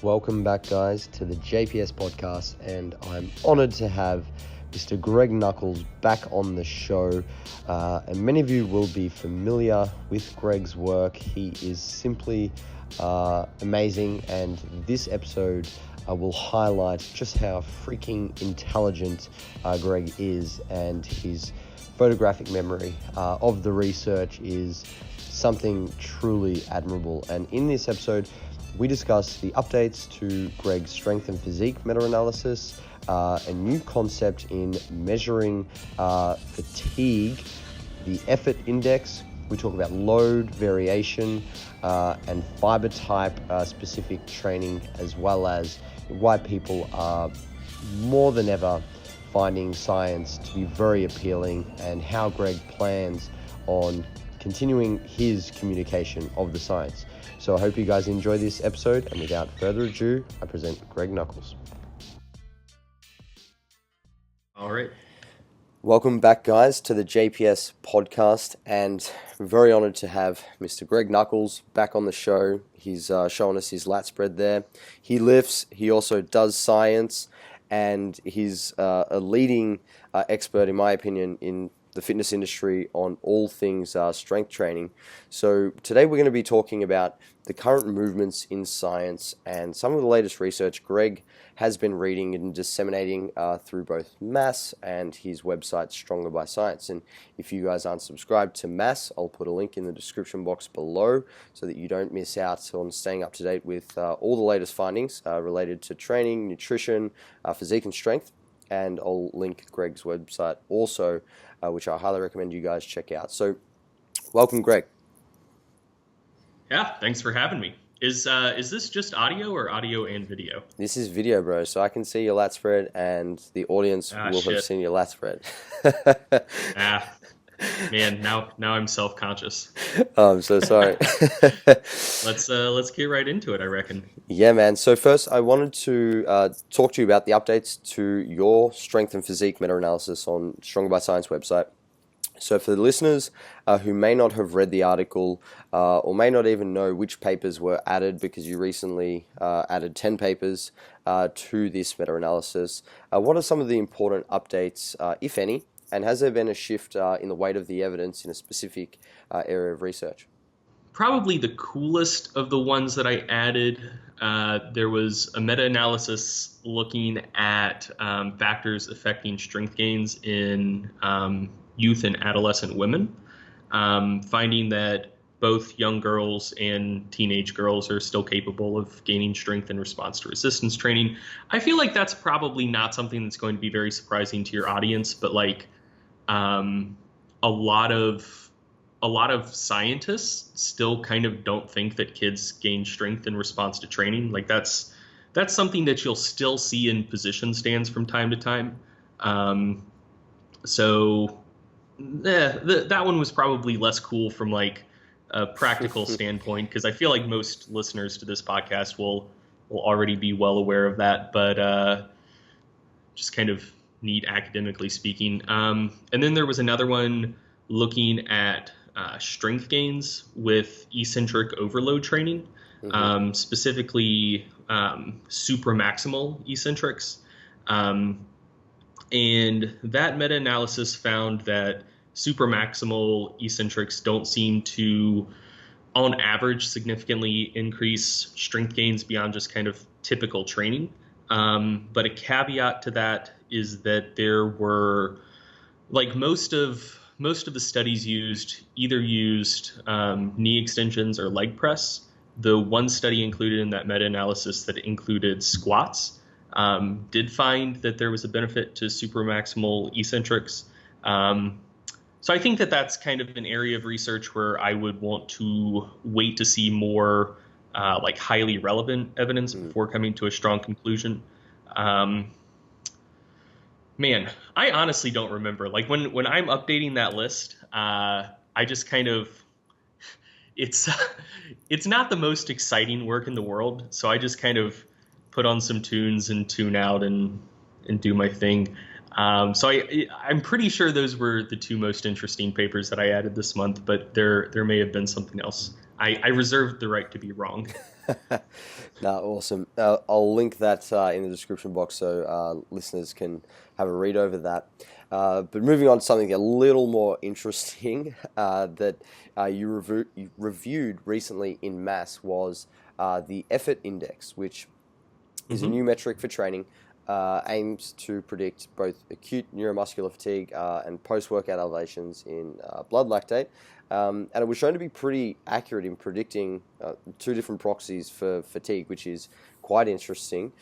Welcome back, guys, to the JPS podcast, and I'm honored to have Mr. Greg Nuckols back on the show. And many of you will be familiar with Greg's work. He is simply amazing, and this episode will highlight just how freaking intelligent Greg is, and his photographic memory of the research is something truly admirable. And in this episode, we discuss the updates to Greg's strength and physique meta-analysis, a new concept in measuring fatigue, the effort index. We talk about load, variation, and fiber type specific training, as well as why people are more than ever finding science to be very appealing, and how Greg plans on continuing his communication of the science. So I hope you guys enjoy this episode, and without further ado, I present Greg Nuckols. All right. Welcome back, guys, to the JPS podcast, and I'm very honored to have Mr. Greg Nuckols back on the show. He's showing us his lat spread there. He lifts, he also does science, and he's a leading expert, in my opinion, in the fitness industry on all things strength training. So today we're going to be talking about the current movements in science and some of the latest research Greg has been reading and disseminating through both Mass and his website Stronger by Science. And if you guys aren't subscribed to Mass, I'll put a link in the description box below so that you don't miss out on staying up to date with all the latest findings related to training, nutrition, physique and strength. And I'll link Greg's website also, which I highly recommend you guys check out. So, welcome, Greg. Yeah, thanks for having me. Is this just audio or audio and video? This is video, bro, so I can see your lat spread, and the audience will have seen your lat spread. Man, now I'm self-conscious. Oh, I'm so sorry. Let's get right into it, I reckon. Yeah, man. So first, I wanted to talk to you about the updates to your strength and physique meta-analysis on Stronger by Science website. So for the listeners who may not have read the article or may not even know which papers were added, because you recently added 10 papers to this meta-analysis, what are some of the important updates, if any, and has there been a shift in the weight of the evidence in a specific area of research? Probably the coolest of the ones that I added, there was a meta-analysis looking at factors affecting strength gains in youth and adolescent women, finding that both young girls and teenage girls are still capable of gaining strength in response to resistance training. I feel like that's probably not something that's going to be very surprising to your audience, but like a lot of scientists still kind of don't think that kids gain strength in response to training. Like that's something that you'll still see in position stands from time to time. That one was probably less cool from like a practical standpoint, because I feel like most listeners to this podcast will already be well aware of that, but just kind of neat academically speaking. And then there was another one looking at strength gains with eccentric overload training, specifically supramaximal eccentrics. And that meta-analysis found that supramaximal eccentrics don't seem to, on average, significantly increase strength gains beyond just kind of typical training. But a caveat to that is that there were, like most of the studies used knee extensions or leg press. The one study included in that meta-analysis that included squats did find that there was a benefit to supramaximal eccentrics. So I think that that's kind of an area of research where I would want to wait to see more like highly relevant evidence before coming to a strong conclusion. Man, I honestly don't remember. Like when I'm updating that list, I just kind of, it's not the most exciting work in the world. So I just kind of put on some tunes and tune out and do my thing. So I'm pretty sure those were the two most interesting papers that I added this month, but there may have been something else. I reserve the right to be wrong. No, awesome. I'll link that in the description box so listeners can have a read over that. But moving on to something a little more interesting that you reviewed recently in Mass was the effort index, which is a Hmm. new metric for training, aims to predict both acute neuromuscular fatigue and post-workout elevations in blood lactate. And it was shown to be pretty accurate in predicting two different proxies for fatigue, which is quite interesting.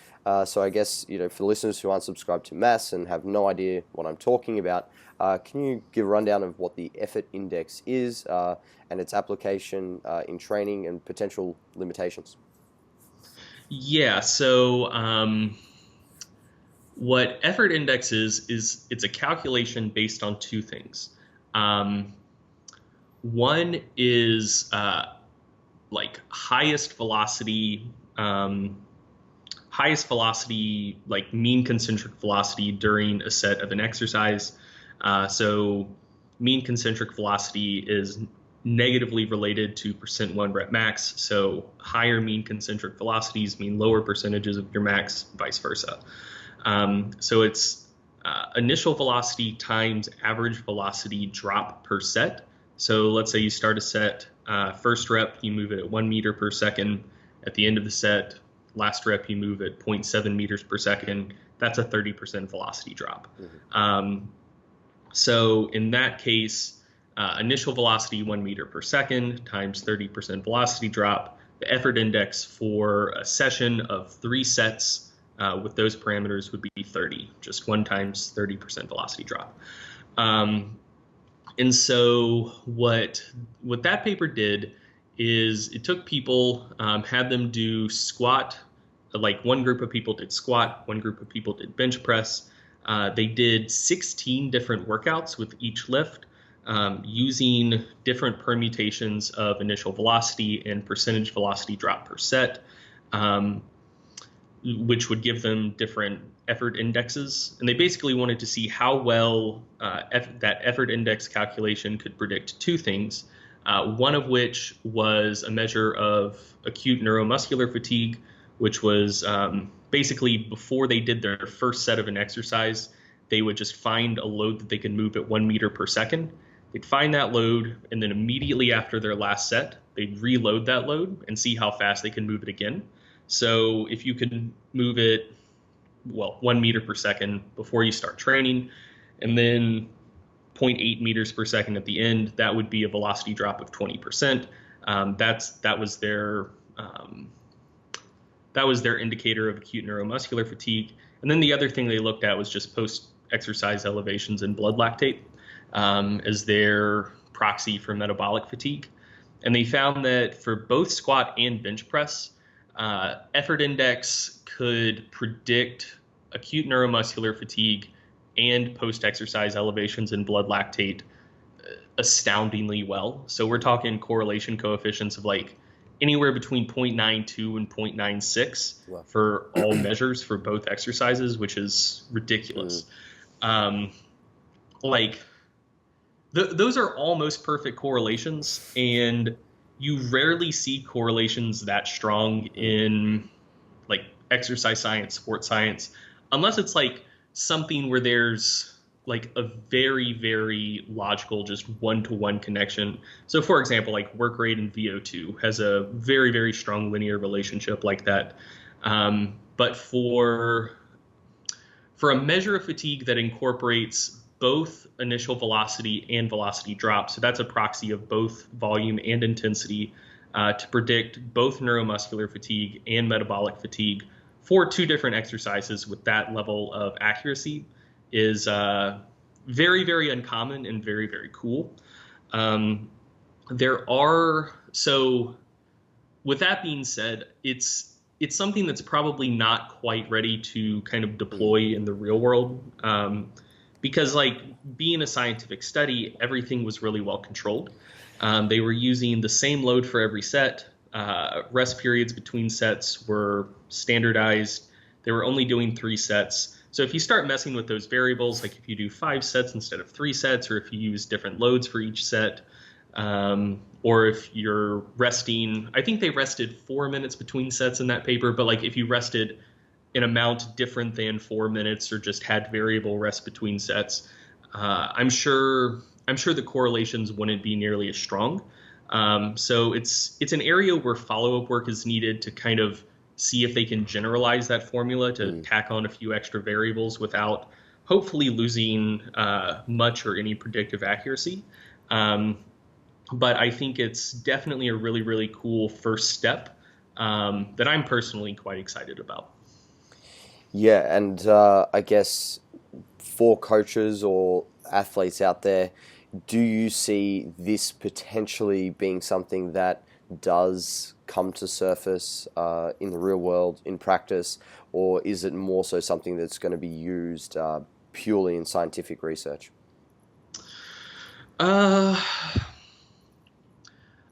So I guess, for listeners who aren't subscribed to Mass and have no idea what I'm talking about, can you give a rundown of what the effort index is and its application in training and potential limitations? Yeah, so what effort index is it's a calculation based on two things. Um, One is like highest velocity, like mean concentric velocity during a set of an exercise. So mean concentric velocity is negatively related to percent one rep max. So higher mean concentric velocities mean lower percentages of your max, vice versa. So it's initial velocity times average velocity drop per set. So let's say you start a set, first rep, you move it at 1 meter per second. At the end of the set, last rep, you move at 0.7 meters per second. That's a 30% velocity drop. Mm-hmm. So in that case, initial velocity 1 meter per second times 30% velocity drop. The effort index for a session of 3 sets with those parameters would be 30, just 1 times 30% velocity drop. And so what that paper did is it took people, had them do squat, like one group of people did squat, one group of people did bench press. They did 16 different workouts with each lift using different permutations of initial velocity and percentage velocity drop per set, which would give them different effort indexes. And they basically wanted to see how well that effort index calculation could predict two things, one of which was a measure of acute neuromuscular fatigue, which was basically before they did their first set of an exercise, they would just find a load that they could move at 1 meter per second. They'd find that load, and then immediately after their last set, they'd reload that load and see how fast they can move it again. So if you can move it, 1 meter per second before you start training, and then 0.8 meters per second at the end, that would be a velocity drop of 20%. That was their indicator of acute neuromuscular fatigue. And then the other thing they looked at was just post-exercise elevations in blood lactate as their proxy for metabolic fatigue. And they found that for both squat and bench press, effort index could predict acute neuromuscular fatigue and post-exercise elevations in blood lactate astoundingly well. So we're talking correlation coefficients of like anywhere between 0.92 and 0.96 Wow. for all measures for both exercises, which is ridiculous. Those are almost perfect correlations, and you rarely see correlations that strong in like exercise science, sports science, unless it's like something where there's like a very, very logical, just one-to-one connection. So for example, like work rate and VO2 has a very, very strong linear relationship like that. But for a measure of fatigue that incorporates both initial velocity and velocity drop, so that's a proxy of both volume and intensity, to predict both neuromuscular fatigue and metabolic fatigue for two different exercises with that level of accuracy is very, very uncommon and very, very cool. So with that being said, it's something that's probably not quite ready to kind of deploy in the real world, because like being a scientific study, everything was really well controlled. They were using the same load for every set. Rest periods between sets were standardized. They were only doing 3 sets. So if you start messing with those variables, like if you do 5 sets instead of 3 sets, or if you use different loads for each set, or if you're resting, I think they rested 4 minutes between sets in that paper, but like if you rested an amount different than 4 minutes or just had variable rest between sets, I'm sure the correlations wouldn't be nearly as strong. So it's an area where follow-up work is needed to kind of see if they can generalize that formula to tack on a few extra variables without hopefully losing much or any predictive accuracy. But I think it's definitely a really, really cool first step that I'm personally quite excited about. Yeah, and I guess for coaches or athletes out there, do you see this potentially being something that does come to surface in the real world, in practice, or is it more so something that's going to be used purely in scientific research?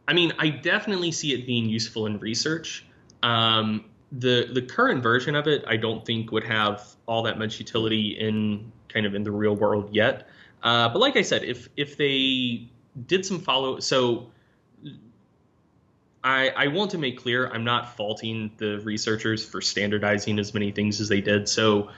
I mean, I definitely see it being useful in research. The current version of it, I don't think would have all that much utility in the real world yet. But like I said, if they did some follow, so I want to make clear, I'm not faulting the researchers for standardizing as many things as they did. So,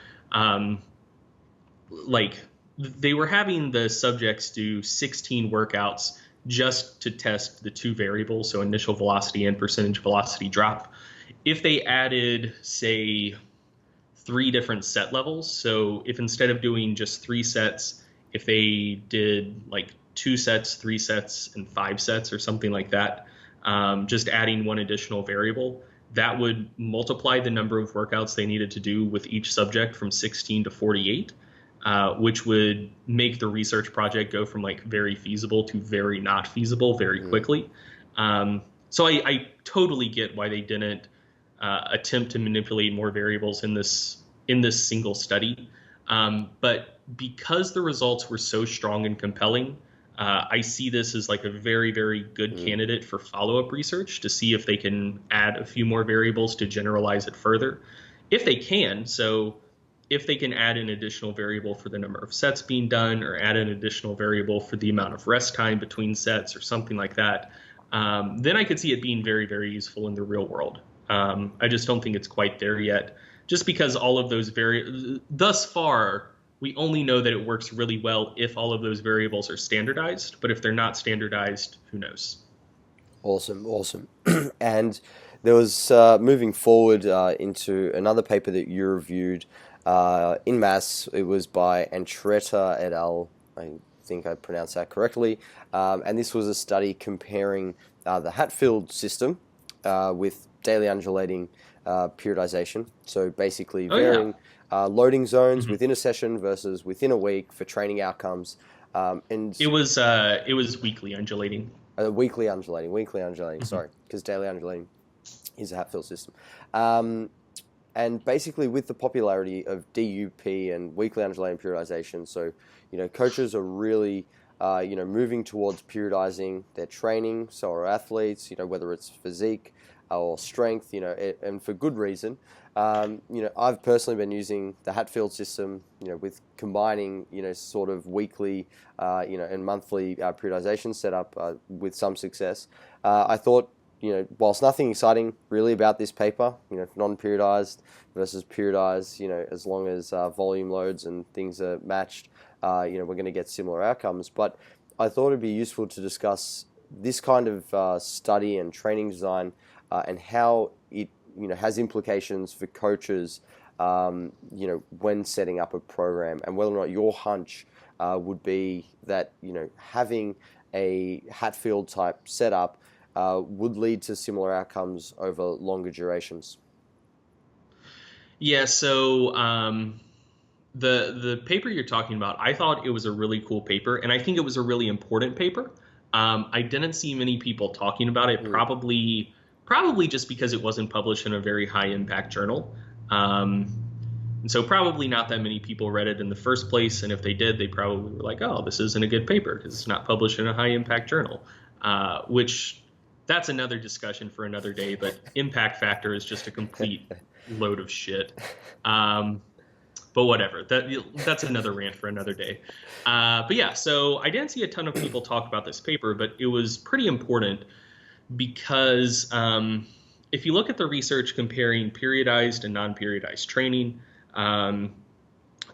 like they were having the subjects do 16 workouts just to test the two variables, so initial velocity and percentage velocity drop. If they added, say, 3 different set levels, so if instead of doing just 3 sets, if they did like 2 sets, 3 sets, and 5 sets or something like that, just adding one additional variable, that would multiply the number of workouts they needed to do with each subject from 16 to 48. Which would make the research project go from like very feasible to very not feasible very quickly. So I totally get why they didn't attempt to manipulate more variables in this single study. But because the results were so strong and compelling, I see this as like a very, very good candidate for follow-up research to see if they can add a few more variables to generalize it further. If they can, so if they can add an additional variable for the number of sets being done or add an additional variable for the amount of rest time between sets or something like that, then I could see it being very, very useful in the real world. I just don't think it's quite there yet, just because all of those thus far, we only know that it works really well if all of those variables are standardized, but if they're not standardized, who knows? Awesome. And there was, moving forward into another paper that you reviewed, in mass. It was by Antretta et al. I think I pronounced that correctly. And this was a study comparing the Hatfield system with daily undulating periodization. So basically varying loading zones within a session versus within a week for training outcomes. And it was weekly undulating. Weekly undulating. Sorry, because daily undulating is a Hatfield system. And basically, with the popularity of DUP and weekly undulating periodization, so coaches are really moving towards periodizing their training. So are athletes, whether it's physique or strength, and for good reason. I've personally been using the Hatfield system, with combining, sort of weekly, and monthly periodization setup with some success. I thought, whilst nothing exciting really about this paper, non-periodized versus periodized, as long as volume loads and things are matched, we're going to get similar outcomes. But I thought it'd be useful to discuss this kind of study and training design and how it, has implications for coaches, when setting up a program, and whether or not your hunch would be that, having a Hatfield type setup would lead to similar outcomes over longer durations. Yeah, so the paper you're talking about, I thought it was a really cool paper, and I think it was a really important paper. I didn't see many people talking about it, probably just because it wasn't published in a very high impact journal. And so probably not that many people read it in the first place, and if they did, they probably were like, oh, this isn't a good paper because it's not published in a high impact journal, which that's another discussion for another day, but impact factor is just a complete load of shit. but whatever. That's another rant for another day. But yeah, so I didn't see a ton of people talk about this paper, but it was pretty important because if you look at the research comparing periodized and non-periodized training,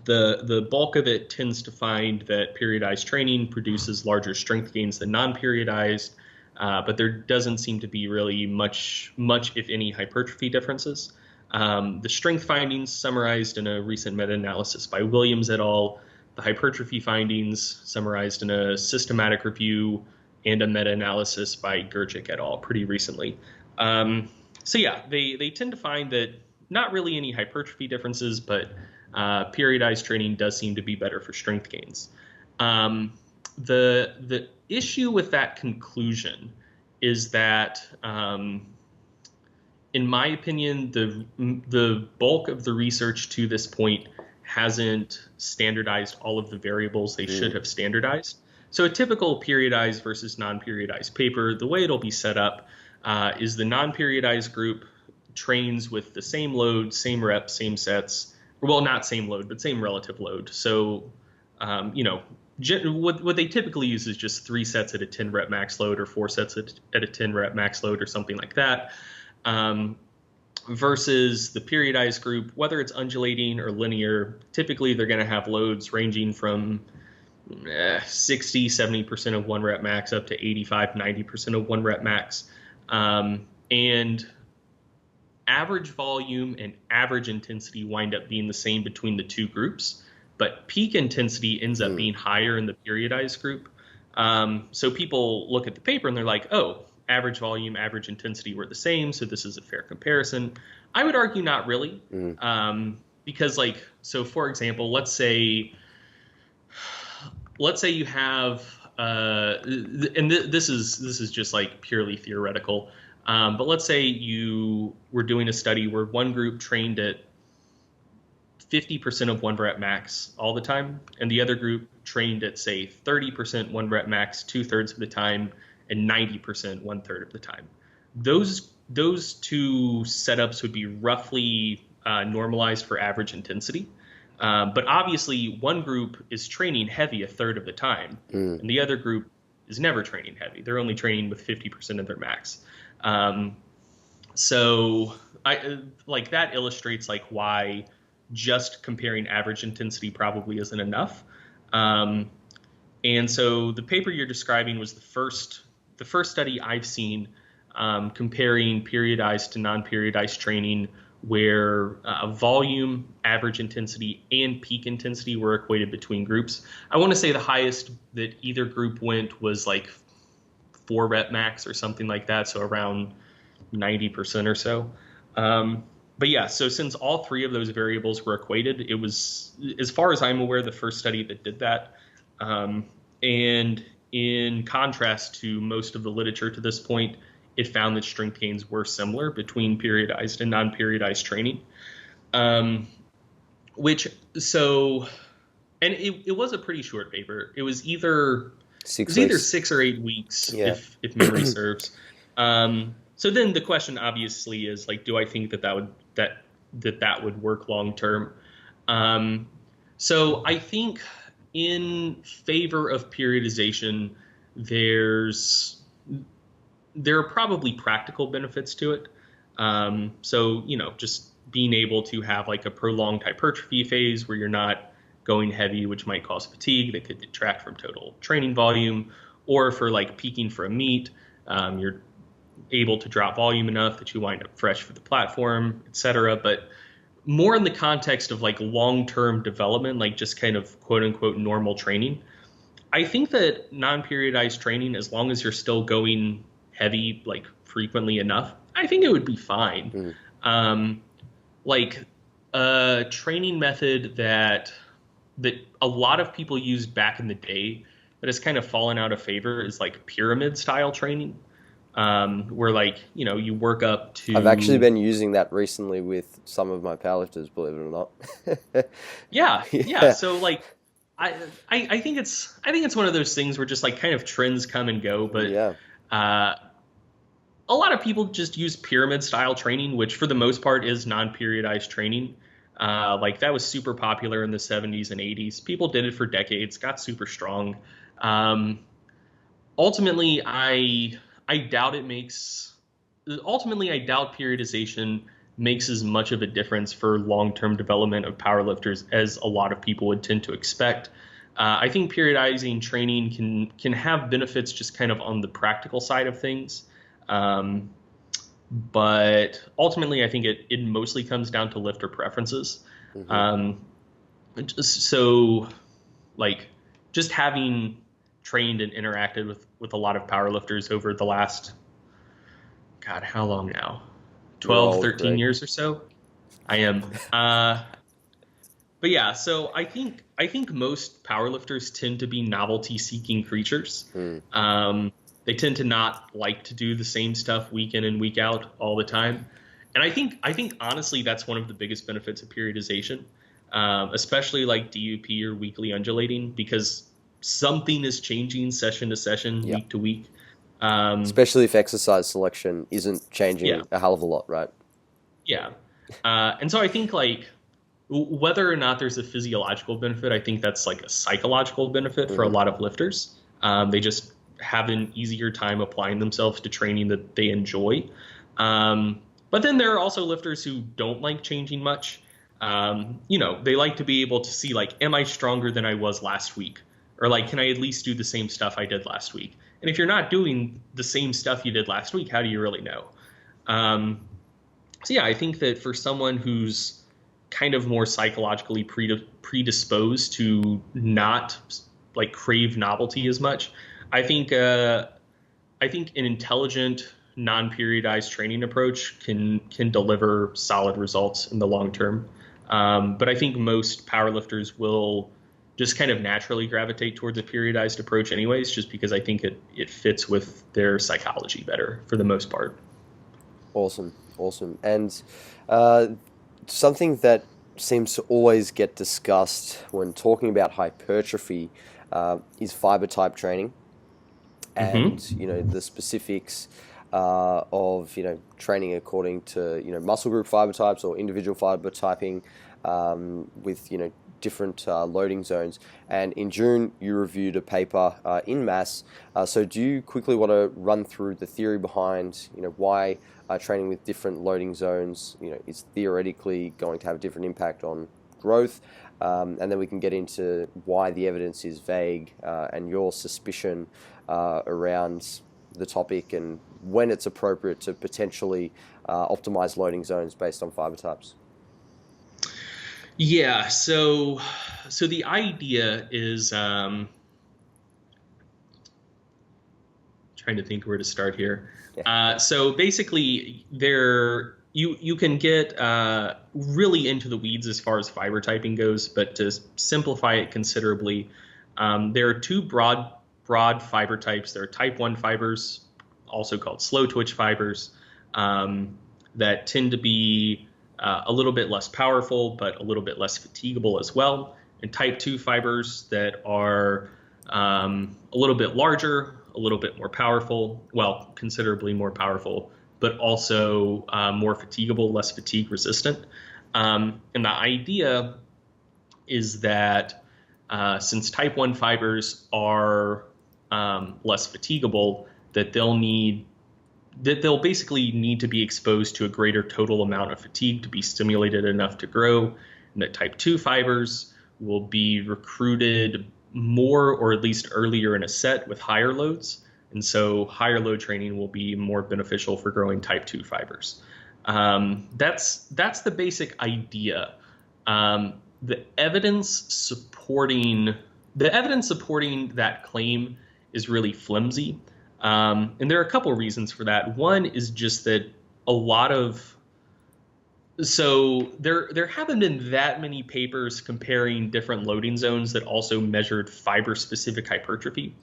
the bulk of it tends to find that periodized training produces larger strength gains than non-periodized, but there doesn't seem to be really much, if any, hypertrophy differences. The strength findings summarized in a recent meta-analysis by Williams et al., the hypertrophy findings summarized in a systematic review and a meta-analysis by Gurgic et al. Pretty recently. So yeah, they tend to find that not really any hypertrophy differences, but periodized training does seem to be better for strength gains. The issue with that conclusion is that, in my opinion, the bulk of the research to this point hasn't standardized all of the variables they should have standardized. So a typical periodized versus non-periodized paper, the way it'll be set up is the non-periodized group trains with the same load, same reps, same sets. Well, not same load, but same relative load. So, what they typically use is just 3 sets at a 10 rep max load or 4 sets at a 10 rep max load or something like that. Versus the periodized group, whether it's undulating or linear, typically they're going to have loads ranging from 60, 70% of 1 rep max up to 85, 90% of 1 rep max. And average volume and average intensity wind up being the same between the two groups, but peak intensity ends up being higher in the periodized group. So people look at the paper and they're like, oh, average volume, average intensity were the same, so this is a fair comparison. I would argue not really, because so for example, let's say you have, and this is just like purely theoretical, but let's say you were doing a study where one group trained at 50% of 1 rep max all the time, and the other group trained at, say, 30% 1 rep max 2/3 of the time, and 90% 1/3 of the time. Those two setups would be roughly normalized for average intensity. But obviously, one group is training heavy 1/3 of the time, and the other group is never training heavy. They're only training with 50% of their max. So that illustrates why just comparing average intensity probably isn't enough. And so the paper you're describing was the first study I've seen comparing periodized to non-periodized training where volume, average intensity, and peak intensity were equated between groups. I want to say the highest that either group went was 4 rep max or something like that, so around 90% or so. But yeah, so since all 3 of those variables were equated, it was, as far as I'm aware, the first study that did that. And in contrast to most of the literature to this point, it found that strength gains were similar between periodized and non-periodized training. And it was a pretty short paper. It was either 6 or 8 weeks, if memory serves. So then the question obviously is do I think that would work long term? So I think in favor of periodization, there are probably practical benefits to it. So just being able to have a prolonged hypertrophy phase where you're not going heavy, which might cause fatigue that could detract from total training volume, or for peaking for a meet, you're able to drop volume enough that you wind up fresh for the platform, etc. But more in the context of long-term development, just kind of quote unquote normal training, I think that non-periodized training, as long as you're still going heavy frequently enough, I think it would be fine. A training method that a lot of people used back in the day that has kind of fallen out of favor is pyramid style training. Where you work up to. I've actually been using that recently with some of my powerlifters, believe it or not. Yeah. So I think it's one of those things where just kind of trends come and go, but a lot of people just use pyramid style training, which for the most part is non-periodized training. Like that was super popular in the 70s and 80s. People did it for decades, got super strong. Ultimately, I doubt it makes. Ultimately, I doubt periodization makes as much of a difference for long-term development of powerlifters as a lot of people would tend to expect. I think periodizing training can have benefits just kind of on the practical side of things. But ultimately, I think it mostly comes down to lifter preferences. Mm-hmm. So, like, just having trained and interacted with a lot of powerlifters over the last, God, how long now? 12, 13 Greg. years or so. I am. But yeah, so I think most powerlifters tend to be novelty-seeking creatures. They tend to not like to do the same stuff week in and week out all the time. And I think honestly that's one of the biggest benefits of periodization, especially like DUP or weekly undulating, because something is changing session to session, Yeah. week to week. Especially if exercise selection isn't changing Yeah, a hell of a lot, right? yeah. And so I think like whether or not there's a physiological benefit, I think that's like a psychological benefit for a Mm-hmm. lot of lifters. They just have an easier time applying themselves to training that they enjoy. But then there are also lifters who don't like changing much. They like to be able to see like, am I stronger than I was last week? Or like, can I at least do the same stuff I did last week? And if you're not doing the same stuff you did last week, how do you really know? Um, so yeah, I think that for someone who's kind of more psychologically predisposed to not like crave novelty as much, I think I think an intelligent non-periodized training approach can deliver solid results in the long term. But I think most powerlifters will just kind of naturally gravitate towards a periodized approach anyways, just because I think it fits with their psychology better for the most part. Awesome. And something that seems to always get discussed when talking about hypertrophy is fiber type training, and Hmm. the specifics of training according to muscle group fiber types or individual fiber typing, with different loading zones. And in June, you reviewed a paper in Mass. So do you quickly want to run through the theory behind why training with different loading zones is theoretically going to have a different impact on growth? And then we can get into why the evidence is vague, and your suspicion around the topic, and when it's appropriate to potentially optimize loading zones based on fiber types. Yeah, so the idea is trying to think where to start here. Yeah. So basically, you can get really into the weeds as far as fiber typing goes, but to simplify it considerably, there are two broad fiber types. There are type 1 fibers, also called slow twitch fibers, that tend to be a little bit less powerful, but a little bit less fatigable as well. And type 2 fibers that are a little bit larger, a little bit more powerful, well, considerably more powerful, but also more fatigable, less fatigue resistant. And the idea is that since type 1 fibers are less fatigable, that they'll basically need to be exposed to a greater total amount of fatigue to be stimulated enough to grow, and that type 2 fibers will be recruited more or at least earlier in a set with higher loads. And so higher load training will be more beneficial for growing type 2 fibers. That's the basic idea. The evidence supporting that claim is really flimsy. And there are a couple of reasons for that. One is just that there haven't been that many papers comparing different loading zones that also measured fiber-specific hypertrophy.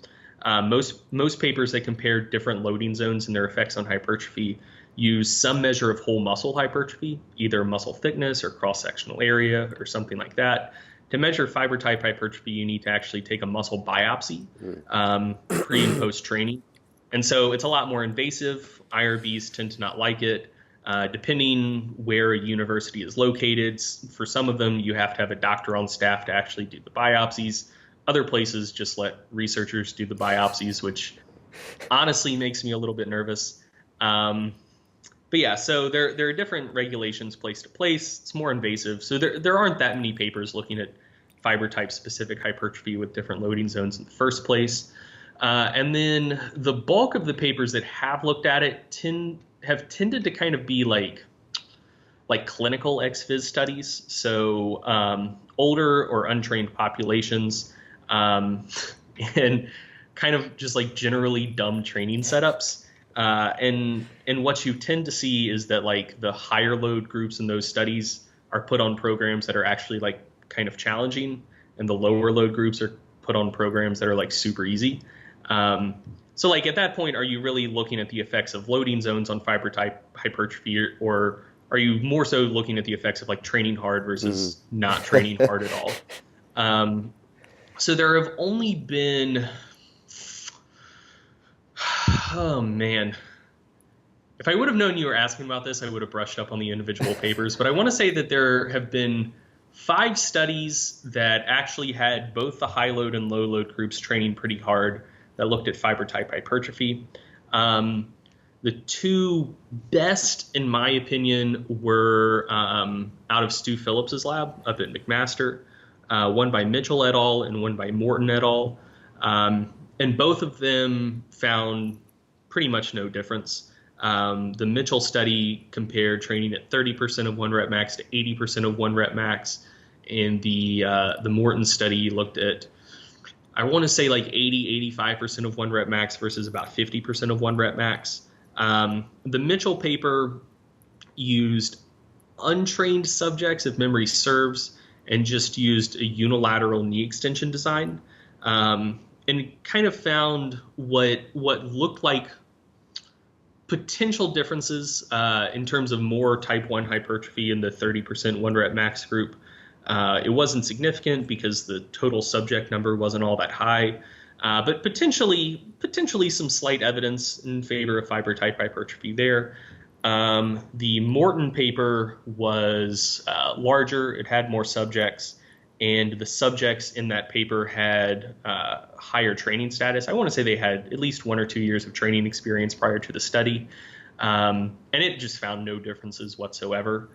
Most papers that compare different loading zones and their effects on hypertrophy use some measure of whole muscle hypertrophy, either muscle thickness or cross-sectional area or something like that. To measure fiber type hypertrophy, you need to actually take a muscle biopsy pre and post training. And so it's a lot more invasive. IRBs tend to not like it. Depending where a university is located, for some of them, you have to have a doctor on staff to actually do the biopsies. Other places just let researchers do the biopsies, which honestly makes me a little bit nervous. But yeah, so there are different regulations place to place. It's more invasive. So there aren't that many papers looking at fiber type specific hypertrophy with different loading zones in the first place. And then the bulk of the papers that have looked at it have tended to kind of be like clinical ex-phys studies. So older or untrained populations, and kind of just like generally dumb training setups. And what you tend to see is that like the higher load groups in those studies are put on programs that are actually like kind of challenging, and the lower load groups are put on programs that are like super easy. So like at that point, are you really looking at the effects of loading zones on fiber type hypertrophy, or are you more so looking at the effects of like training hard versus not training hard at all? So there have only been, oh man, if I would have known you were asking about this, I would have brushed up on the individual papers. But I want to say that there have been 5 studies that actually had both the high load and low load groups training pretty hard that looked at fiber type hypertrophy. The 2 best, in my opinion, were out of Stu Phillips's lab up at McMaster, one by Mitchell et al. And one by Morton et al. And both of them found pretty much no difference. The Mitchell study compared training at 30% of 1 rep max to 80% of 1 rep max. And the Morton study looked at, I want to say like 85% of 1 rep max versus about 50% of 1 rep max. The Mitchell paper used untrained subjects, if memory serves, and just used a unilateral knee extension design. And kind of found what looked like potential differences in terms of more type 1 hypertrophy in the 30% 1 rep max group. It wasn't significant because the total subject number wasn't all that high, but potentially some slight evidence in favor of fiber type hypertrophy there. The Morton paper was larger. It had more subjects, and the subjects in that paper had higher training status. I want to say they had at least 1 or 2 years of training experience prior to the study, and it just found no differences whatsoever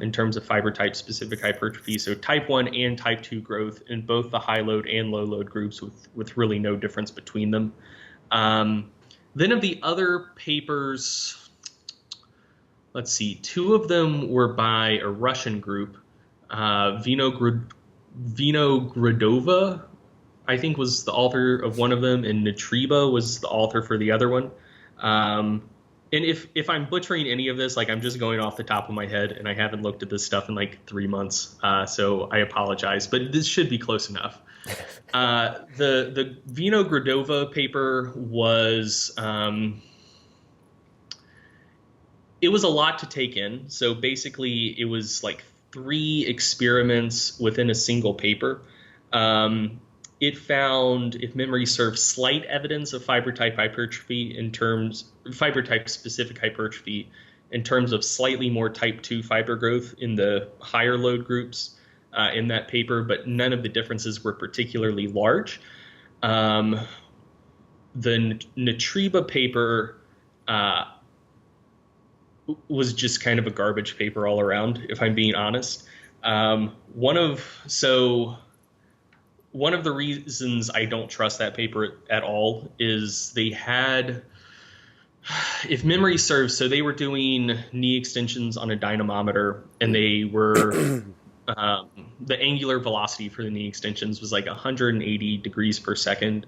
in terms of fiber type specific hypertrophy. So type 1 and type 2 growth in both the high load and low load groups with really no difference between them. Then of the other papers, let's see, 2 of them were by a Russian group. Vinogradova, I think, was the author of one of them, and Natriba was the author for the other one. And if I'm butchering any of this, like I'm just going off the top of my head, and I haven't looked at this stuff in like 3 months, so I apologize, but this should be close enough. The Vinogradova paper was it was a lot to take in. So basically, it was like 3 experiments within a single paper. It found, if memory serves, slight evidence of fiber type hypertrophy fiber type specific hypertrophy in terms of slightly more type 2 fiber growth in the higher load groups in that paper, but none of the differences were particularly large. The Natriba paper was just kind of a garbage paper all around, if I'm being honest. One of the reasons I don't trust that paper at all is they had, if memory serves, so they were doing knee extensions on a dynamometer, and they were the angular velocity for the knee extensions was like 180 degrees per second,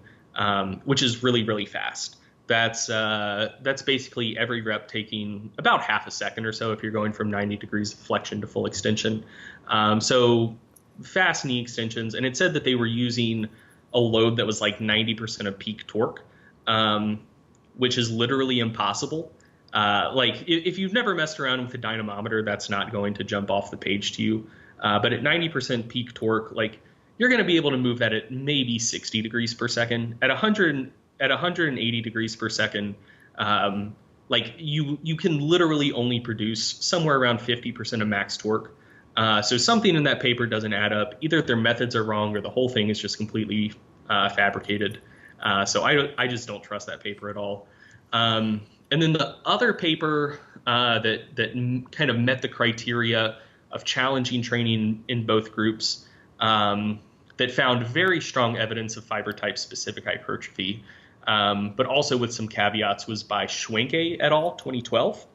which is really, really fast. That's basically every rep taking about half a second or so if you're going from 90 degrees of flexion to full extension. So fast knee extensions, and it said that they were using a load that was like 90% of peak torque, which is literally impossible. Like if you've never messed around with a dynamometer, that's not going to jump off the page to you. But at 90% peak torque, like you're going to be able to move that at maybe 60 degrees per second. At 180 degrees per second, like you can literally only produce somewhere around 50% of max torque. So something in that paper doesn't add up. Either their methods are wrong or the whole thing is just completely fabricated. So I just don't trust that paper at all. And then the other paper that kind of met the criteria of challenging training in both groups, that found very strong evidence of fiber type specific hypertrophy, but also with some caveats, was by Schwenke et al. 2012.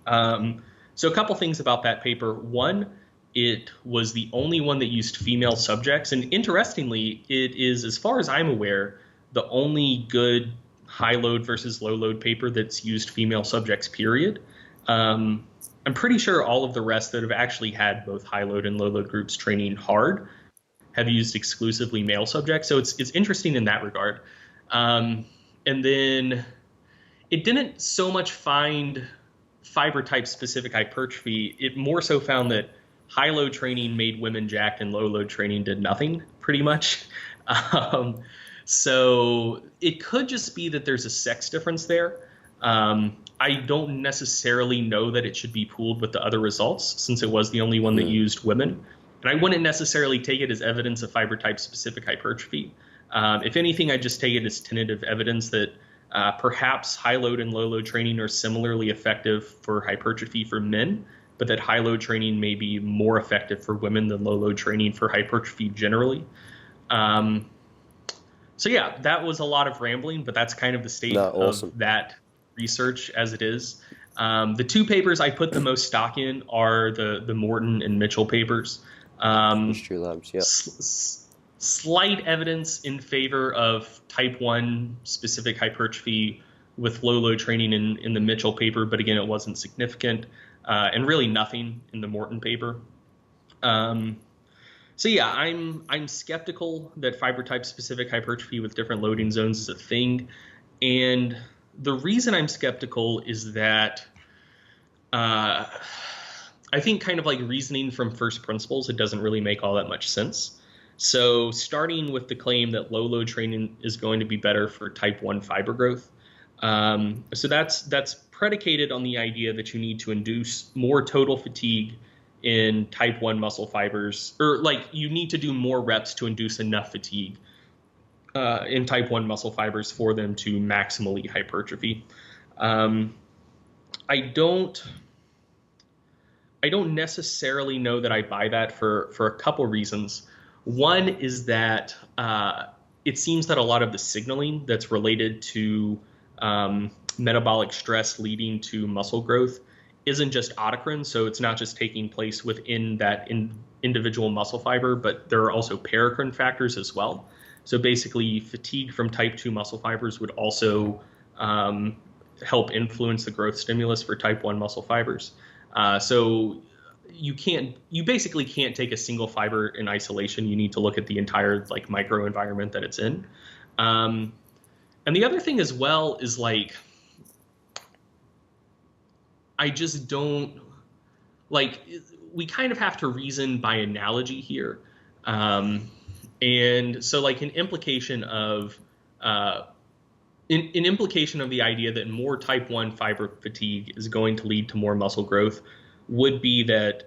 So a couple things about that paper. One, it was the only one that used female subjects. And interestingly, it is, as far as I'm aware, the only good high load versus low load paper that's used female subjects, period. I'm pretty sure all of the rest that have actually had both high load and low load groups training hard have used exclusively male subjects. So it's interesting in that regard. And then it didn't so much find fiber type specific hypertrophy. It more so found that high load training made women jacked and low load training did nothing, pretty much. So it could just be that there's a sex difference there. I don't necessarily know that it should be pooled with the other results, since it was the only one that used women. And I wouldn't necessarily take it as evidence of fiber type specific hypertrophy. If anything, I'd just take it as tentative evidence that perhaps high load and low load training are similarly effective for hypertrophy for men, but that high load training may be more effective for women than low load training for hypertrophy generally. So yeah, that was a lot of rambling, but that's kind of the state of that research as it is. The two papers I put the most stock in are the Morton and Mitchell papers. History labs, yeah. Slight evidence in favor of type 1 specific hypertrophy with low load training in the Mitchell paper, but again, it wasn't significant, and really nothing in the Morton paper. So yeah, I'm skeptical that fiber type specific hypertrophy with different loading zones is a thing. And the reason I'm skeptical is that I think, kind of like reasoning from first principles, it doesn't really make all that much sense. So starting with the claim that low load training is going to be better for type 1 fiber growth. So that's predicated on the idea that you need to induce more total fatigue in type 1 muscle fibers, or like you need to do more reps to induce enough fatigue in type 1 muscle fibers for them to maximally hypertrophy. I don't necessarily know that I buy that for a couple reasons. One is that it seems that a lot of the signaling that's related to metabolic stress leading to muscle growth isn't just autocrine, so it's not just taking place within that individual muscle fiber, but there are also paracrine factors as well. So basically, fatigue from type 2 muscle fibers would also help influence the growth stimulus for type 1 muscle fibers. So you basically can't take a single fiber in isolation. You need to look at the entire like microenvironment that it's in. And the other thing as well is like, I just don't like, we kind of have to reason by analogy here. And so like an implication of the idea that more type 1 fiber fatigue is going to lead to more muscle growth would be that,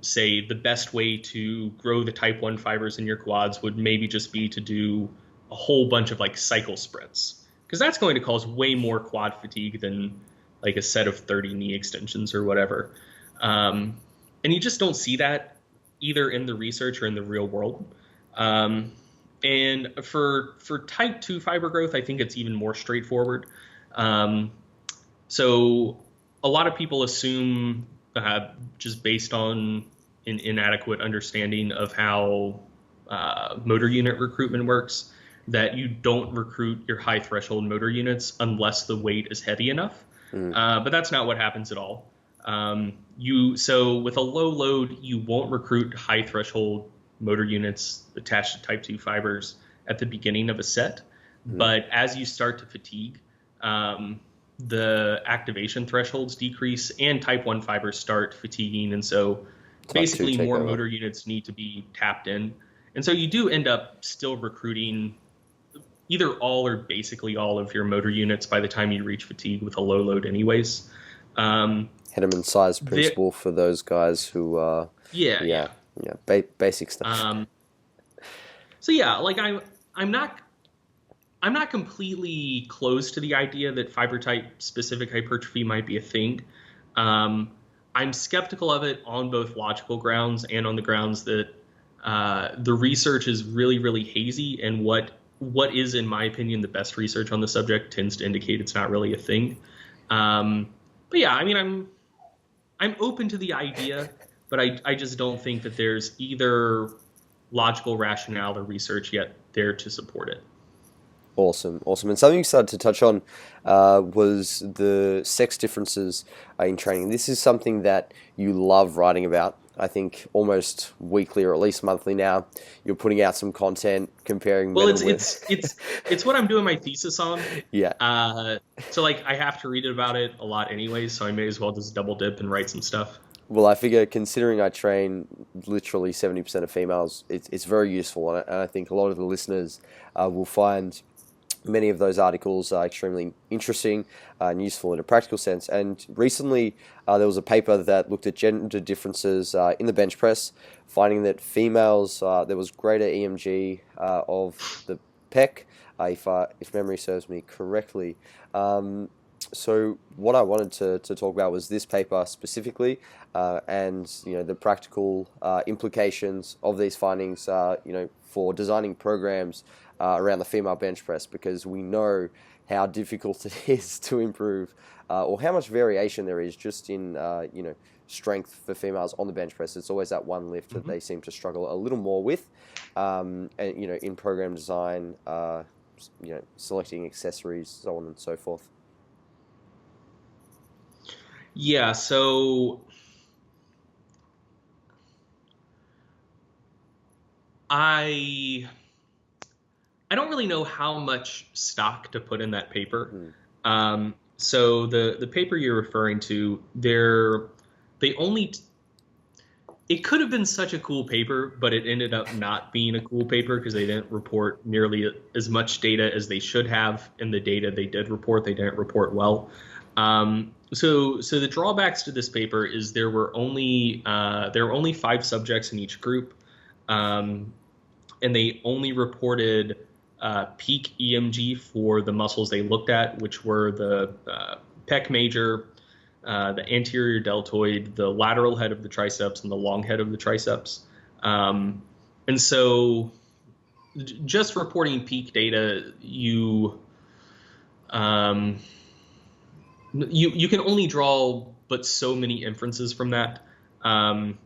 say, the best way to grow the type 1 fibers in your quads would maybe just be to do a whole bunch of like cycle sprints, because that's going to cause way more quad fatigue than like a set of 30 knee extensions or whatever. And you just don't see that either in the research or in the real world. And for type 2 fiber growth, I think it's even more straightforward. So a lot of people assume, just based on an inadequate understanding of how motor unit recruitment works, that you don't recruit your high threshold motor units unless the weight is heavy enough. But that's not what happens at all. So with a low load, you won't recruit high threshold motor units attached to type 2 fibers at the beginning of a set. But as you start to fatigue, the activation thresholds decrease and type 1 fibers start fatiguing. And so basically more motor units need to be tapped in. And so you do end up still recruiting either all or basically all of your motor units by the time you reach fatigue with a low load anyways. Henneman size There, principle for those guys who, yeah, yeah, yeah. yeah, basic stuff. Um, so yeah, like I'm not I'm not completely closed to the idea that fiber type specific hypertrophy might be a thing. Um, I'm skeptical of it on both logical grounds and on the grounds that the research is really, really hazy, and what is, in my opinion, the best research on the subject tends to indicate it's not really a thing. Um, but yeah, I mean, I'm open to the idea, but I just don't think that there's either logical rationale or research yet there to support it. Awesome, awesome. And something you started to touch on was the sex differences in training. This is something that you love writing about. I think almost weekly or at least monthly now, you're putting out some content comparing Well, men it's and women. it's what I'm doing my thesis on. Yeah. So like I have to read about it a lot anyways, so I may as well just double dip and write some stuff. Well, I figure considering I train literally 70% of females, it's very useful. And I think a lot of the listeners will find many of those articles are extremely interesting and useful in a practical sense. And recently, there was a paper that looked at gender differences in the bench press, finding that females, there was greater EMG of the pec, if memory serves me correctly. So what I wanted to talk about was this paper specifically, and the practical implications of these findings, for designing programs around the female bench press, because we know how difficult it is to improve, or how much variation there is just in strength for females on the bench press. It's always that one lift that they seem to struggle a little more with, and in program design, selecting accessories, so on and so forth. Yeah, so I don't really know how much stock to put in that paper. So the paper you're referring to, it could have been such a cool paper, but it ended up not being a cool paper because they didn't report nearly as much data as they should have, and the data they did report, they didn't report well. So the drawbacks to this paper is there were only 5 subjects in each group, and they only reported peak EMG for the muscles they looked at, which were the pec major, the anterior deltoid, the lateral head of the triceps, and the long head of the triceps. And so just reporting peak data, you can only draw but so many inferences from that. And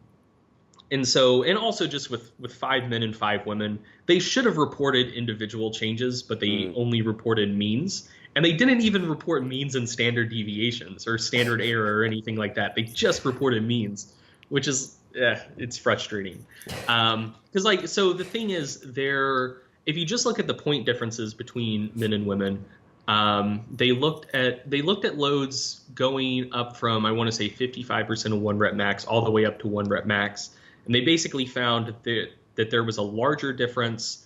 also just with 5 men and 5 women, they should have reported individual changes, but they only reported means. And they didn't even report means and standard deviations or standard error or anything like that. They just reported means, which is, it's frustrating. So the thing is, if you just look at the point differences between men and women, they looked at loads going up from, I want to say 55% of 1 rep max all the way up to 1 rep max. And they basically found that there was a larger difference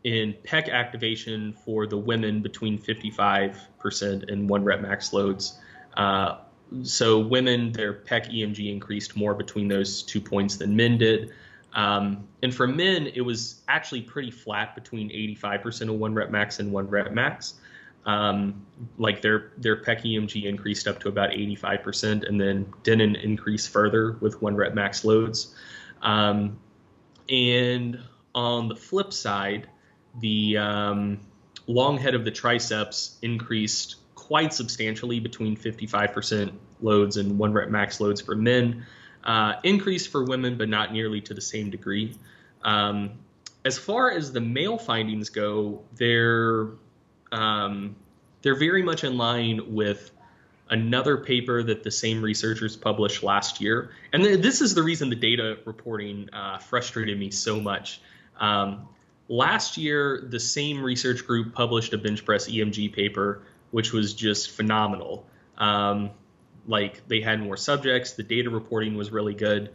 in pec activation for the women between 55% and 1 rep max loads. So women, their pec EMG increased more between those 2 points than men did. And for men, it was actually pretty flat between 85% of 1 rep max and 1 rep max. Like their pec EMG increased up to about 85% and then didn't increase further with 1 rep max loads. And on the flip side, the long head of the triceps increased quite substantially between 55% loads and 1 rep max loads for men, increased for women, but not nearly to the same degree. As far as the male findings go, they're very much in line with another paper that the same researchers published last year. And this is the reason the data reporting frustrated me so much. Last year, the same research group published a bench press EMG paper, which was just phenomenal. Like they had more subjects, the data reporting was really good.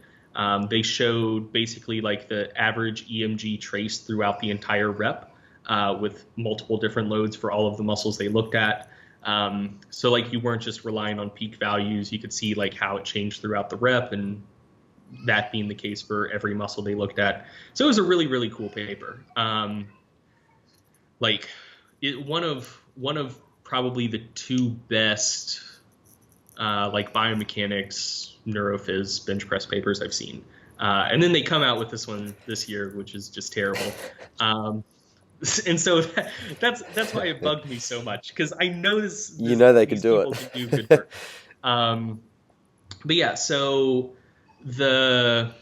They showed basically like the average EMG trace throughout the entire rep. with multiple different loads for all of the muscles they looked at. So like you weren't just relying on peak values. You could see like how it changed throughout the rep, and that being the case for every muscle they looked at. So it was a really, really cool paper. One of probably the two best like biomechanics, neurophys bench press papers I've seen. And then they come out with this one this year, which is just terrible. And so that's why it bugged me so much, because I know they can do it. Can do good work. But yeah, so the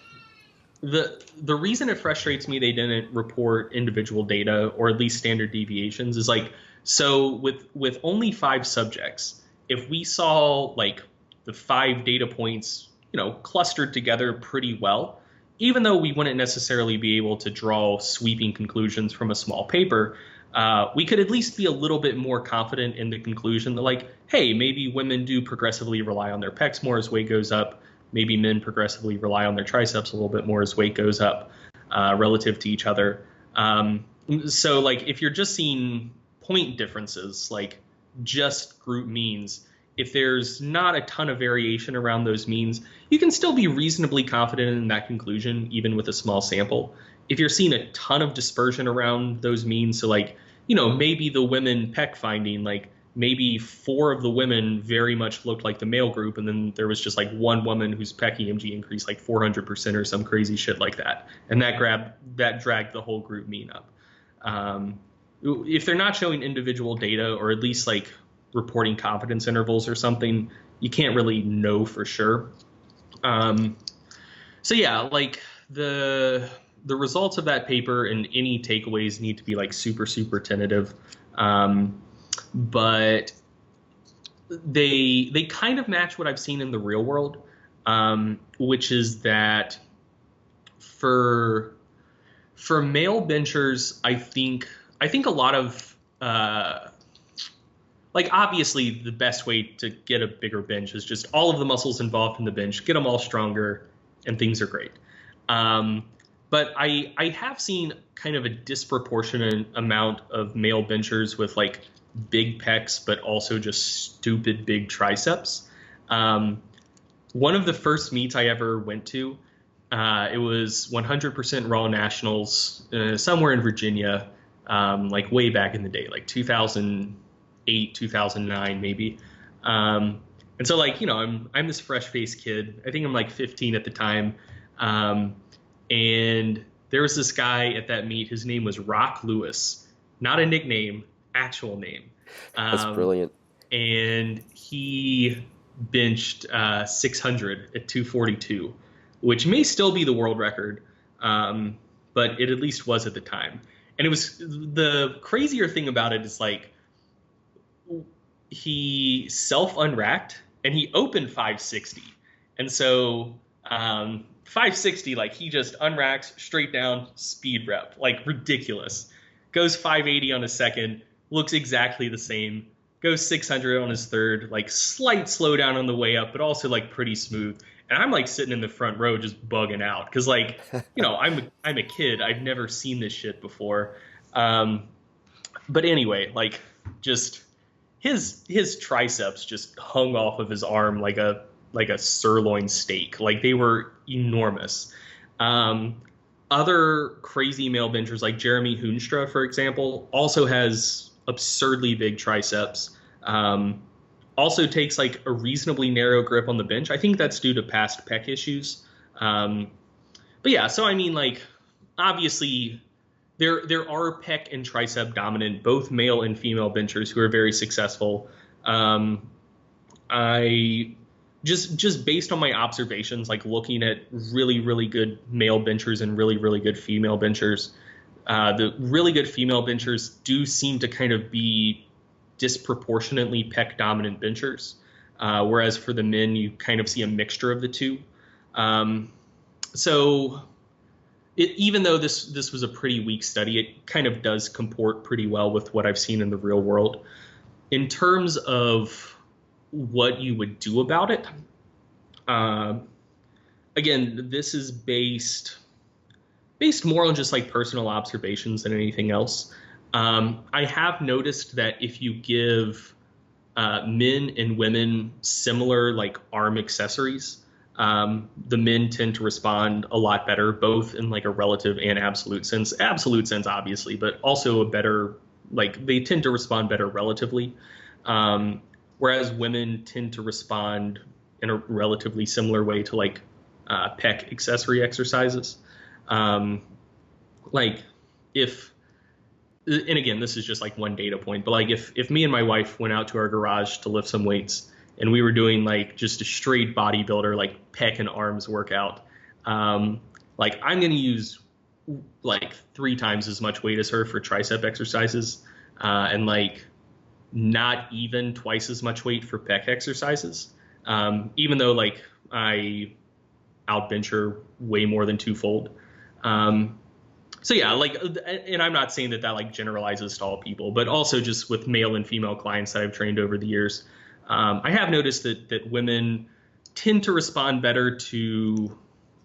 reason it frustrates me they didn't report individual data, or at least standard deviations, is like, so with only 5 subjects, if we saw like the 5 data points, clustered together pretty well, even though we wouldn't necessarily be able to draw sweeping conclusions from a small paper, we could at least be a little bit more confident in the conclusion that, like, hey, maybe women do progressively rely on their pecs more as weight goes up. Maybe men progressively rely on their triceps a little bit more as weight goes up relative to each other. So like if you're just seeing point differences, like just group means, if there's not a ton of variation around those means, you can still be reasonably confident in that conclusion, even with a small sample. If you're seeing a ton of dispersion around those means, so like, maybe the women pec finding, like maybe 4 of the women very much looked like the male group, and then there was just like 1 woman whose pec EMG increased like 400% or some crazy shit like that. And that dragged the whole group mean up. If they're not showing individual data, or at least like reporting confidence intervals or something, you can't really know for sure. So yeah, like the results of that paper and any takeaways need to be like super, super tentative. But they kind of match what I've seen in the real world, which is that for male benchers, I think a lot of like obviously the best way to get a bigger bench is just all of the muscles involved in the bench, get them all stronger, and things are great. But I have seen kind of a disproportionate amount of male benchers with like big pecs, but also just stupid big triceps. One of the first meets I ever went to, it was 100% Raw Nationals, somewhere in Virginia, like way back in the day, like 2008, 2009 maybe. And so like, I'm this fresh-faced kid. I think I'm like 15 at the time. And there was this guy at that meet. His name was Rock Lewis, not a nickname, actual name. That's brilliant. And he benched 600 at 242, which may still be the world record, but it at least was at the time. And it was, the crazier thing about it is like he self-unracked and he opened 560. And so 560, like he just unracks straight down speed rep, like ridiculous. Goes 580 on his second, looks exactly the same. Goes 600 on his third, like slight slowdown on the way up, but also like pretty smooth. And I'm like sitting in the front row just bugging out because like, I'm a kid. I've never seen this shit before. But anyway, like just his triceps just hung off of his arm like a sirloin steak. Like they were enormous. Other crazy male benchers like Jeremy Hoenstra, for example, also has absurdly big triceps. Also takes like a reasonably narrow grip on the bench. I think that's due to past pec issues. But yeah, so I mean, like obviously there are pec and tricep dominant, both male and female benchers who are very successful. I just based on my observations, like looking at really, really good male benchers and really, really good female benchers, the really good female benchers do seem to kind of be disproportionately pec dominant benchers, whereas for the men you kind of see a mixture of the two. So even though this was a pretty weak study, it kind of does comport pretty well with what I've seen in the real world. In terms of what you would do about it, again, this is based more on just like personal observations than anything else. I have noticed that if you give men and women similar like arm accessories, the men tend to respond a lot better, both in like a relative and absolute sense. Absolute sense, obviously, but also a better, like they tend to respond better relatively. Whereas women tend to respond in a relatively similar way to like pec accessory exercises. Um, like if and again, this is just like one data point, but like if me and my wife went out to our garage to lift some weights and we were doing like just a straight bodybuilder, like pec and arms workout, like I'm going to use like 3 times as much weight as her for tricep exercises, and like not even twice as much weight for pec exercises. Even though like I outbench her way more than twofold. So yeah, like, and I'm not saying that like generalizes to all people, but also just with male and female clients that I've trained over the years, I have noticed that women tend to respond better to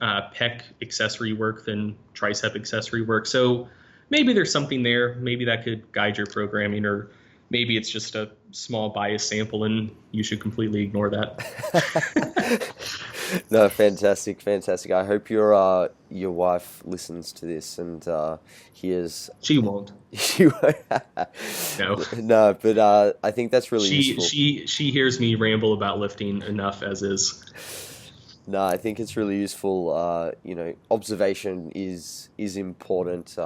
pec accessory work than tricep accessory work. So maybe there's something there. Maybe that could guide your programming, or maybe it's just a small bias sample and you should completely ignore that. No, fantastic, fantastic. I hope your wife listens to this and hears. She won't. She won't. No. No, but I think that's really useful. She hears me ramble about lifting enough as is. No, I think it's really useful. Observation is important.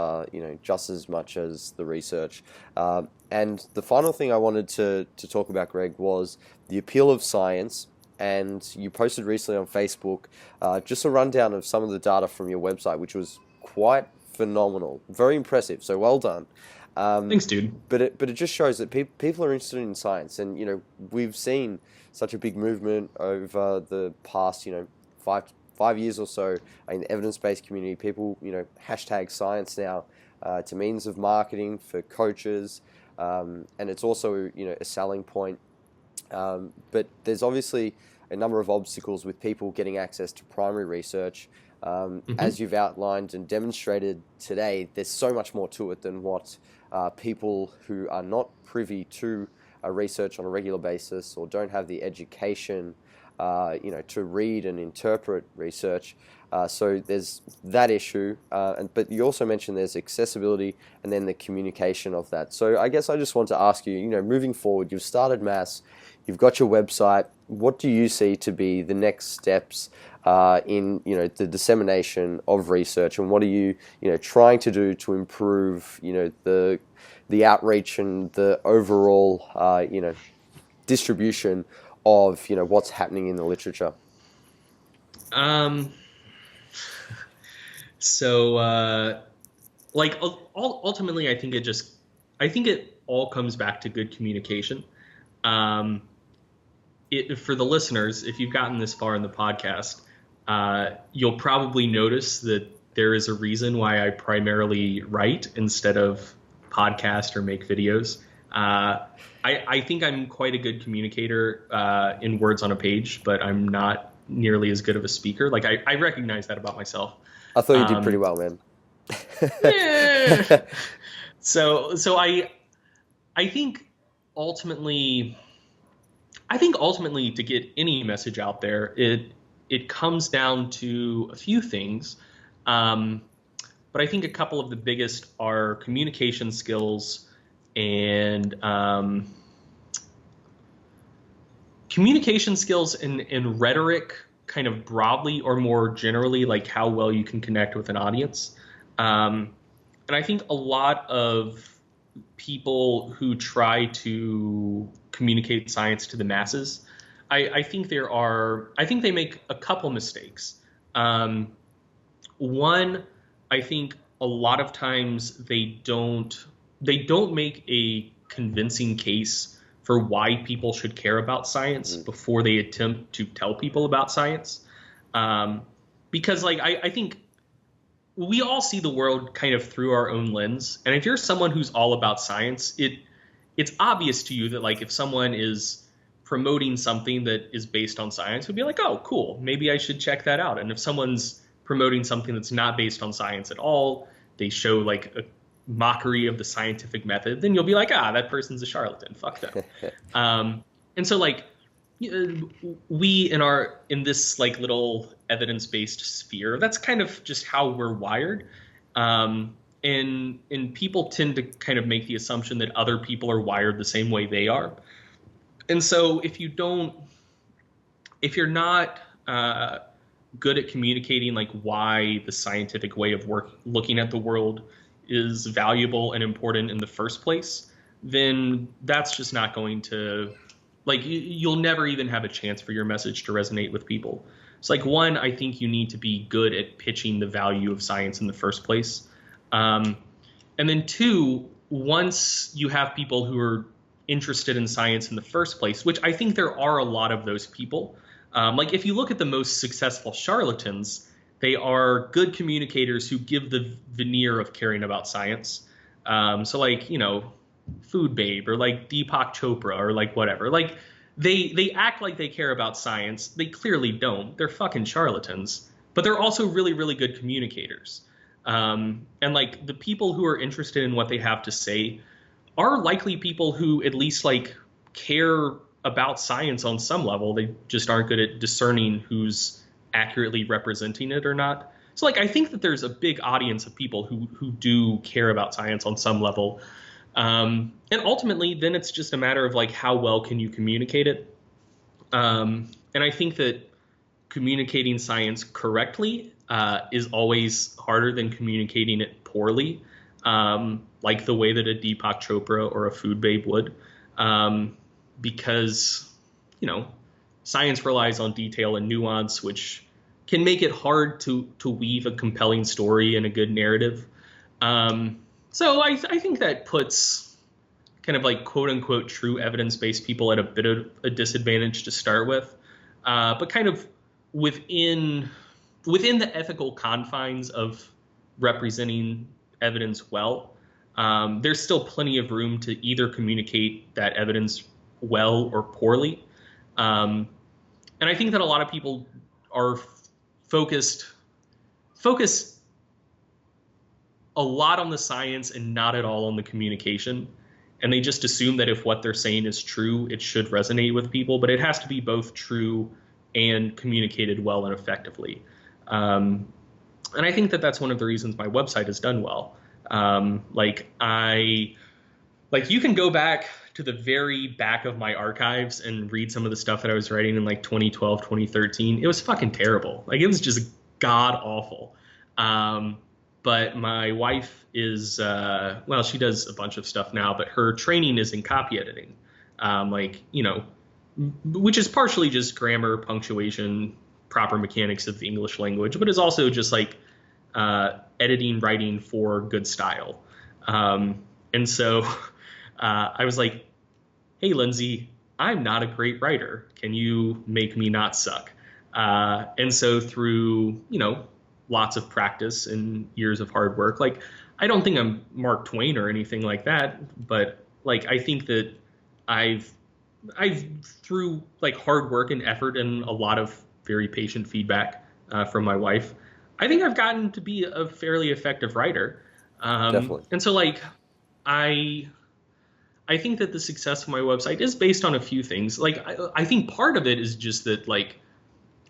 Just as much as the research. And the final thing I wanted to talk about, Greg, was the appeal of science. And you posted recently on Facebook just a rundown of some of the data from your website, which was quite phenomenal, very impressive. So well done. Thanks, dude. But it just shows that people are interested in science, and we've seen such a big movement over the past 5 years or so in the evidence-based community. People hashtag science now to means of marketing for coaches, and it's also a selling point. But there's obviously a number of obstacles with people getting access to primary research. As you've outlined and demonstrated today, there's so much more to it than what people who are not privy to research on a regular basis or don't have the education to read and interpret research. So there's that issue, but you also mentioned there's accessibility and then the communication of that. So I guess I just want to ask you, moving forward, you've started MASS, you've got your website. What do you see to be the next steps in the dissemination of research, and what are you trying to do to improve the outreach and the overall distribution of what's happening in the literature? So ultimately, I think it all comes back to good communication. For the listeners, if you've gotten this far in the podcast, you'll probably notice that there is a reason why I primarily write instead of podcast or make videos. I think I'm quite a good communicator in words on a page, but I'm not nearly as good of a speaker. Like I recognize that about myself. I thought you did pretty well, man. Yeah. So I think ultimately to get any message out there, it comes down to a few things. But I think a couple of the biggest are communication skills and rhetoric, kind of broadly or more generally, like how well you can connect with an audience. And I think a lot of people who try to communicate science to the masses, I think they make a couple mistakes. One, I think a lot of times they don't make a convincing case for why people should care about science before they attempt to tell people about science. Because I think we all see the world kind of through our own lens. And if you're someone who's all about science, it's obvious to you that like if someone is promoting something that is based on science, would be like, oh, cool, maybe I should check that out. And if someone's promoting something that's not based on science at all, they show like mockery of the scientific method, then you'll be like, that person's a charlatan. Fuck them. And so like we in this like little evidence-based sphere, that's kind of just how we're wired. And people tend to kind of make the assumption that other people are wired the same way they are. And so if you're not good at communicating like why the scientific way of looking at the world is valuable and important in the first place, then that's just not going to, like, you'll never even have a chance for your message to resonate with people. It's like, one, I think you need to be good at pitching the value of science in the first place. And then two, once you have people who are interested in science in the first place, which I think there are a lot of those people. Like if you look at the most successful charlatans, they are good communicators who give the veneer of caring about science. So like, Food Babe or like Deepak Chopra or like whatever. Like they act like they care about science. They clearly don't. They're fucking charlatans. But they're also really, really good communicators. And like the people who are interested in what they have to say are likely people who at least like care about science on some level. They just aren't good at discerning who's accurately representing it or not. So like I think that there's a big audience of people who do care about science on some level. And ultimately then it's just a matter of like how well can you communicate it. And I think that communicating science correctly is always harder than communicating it poorly, like the way that a Deepak Chopra or a Food Babe would, because, science relies on detail and nuance, which can make it hard to weave a compelling story and a good narrative. So I think that puts kind of like quote unquote true evidence-based people at a bit of a disadvantage to start with, but kind of within the ethical confines of representing evidence well, there's still plenty of room to either communicate that evidence well or poorly. And I think that a lot of people are focused a lot on the science and not at all on the communication. And they just assume that if what they're saying is true, it should resonate with people, but it has to be both true and communicated well and effectively. And I think that that's one of the reasons my website has done well. You can go back to the very back of my archives and read some of the stuff that I was writing in like 2012, 2013. It was fucking terrible. Like it was just god awful. But my wife is, she does a bunch of stuff now, but her training is in copy editing. Which is partially just grammar, punctuation, proper mechanics of the English language, but is also just like editing, writing for good style. And so I was like, hey, Lindsay, I'm not a great writer. Can you make me not suck? And so through, lots of practice and years of hard work, like I don't think I'm Mark Twain or anything like that, but like I think that I've through like hard work and effort and a lot of very patient feedback from my wife, I think I've gotten to be a fairly effective writer. Definitely. And so like I think that the success of my website is based on a few things. Like I think part of it is just that like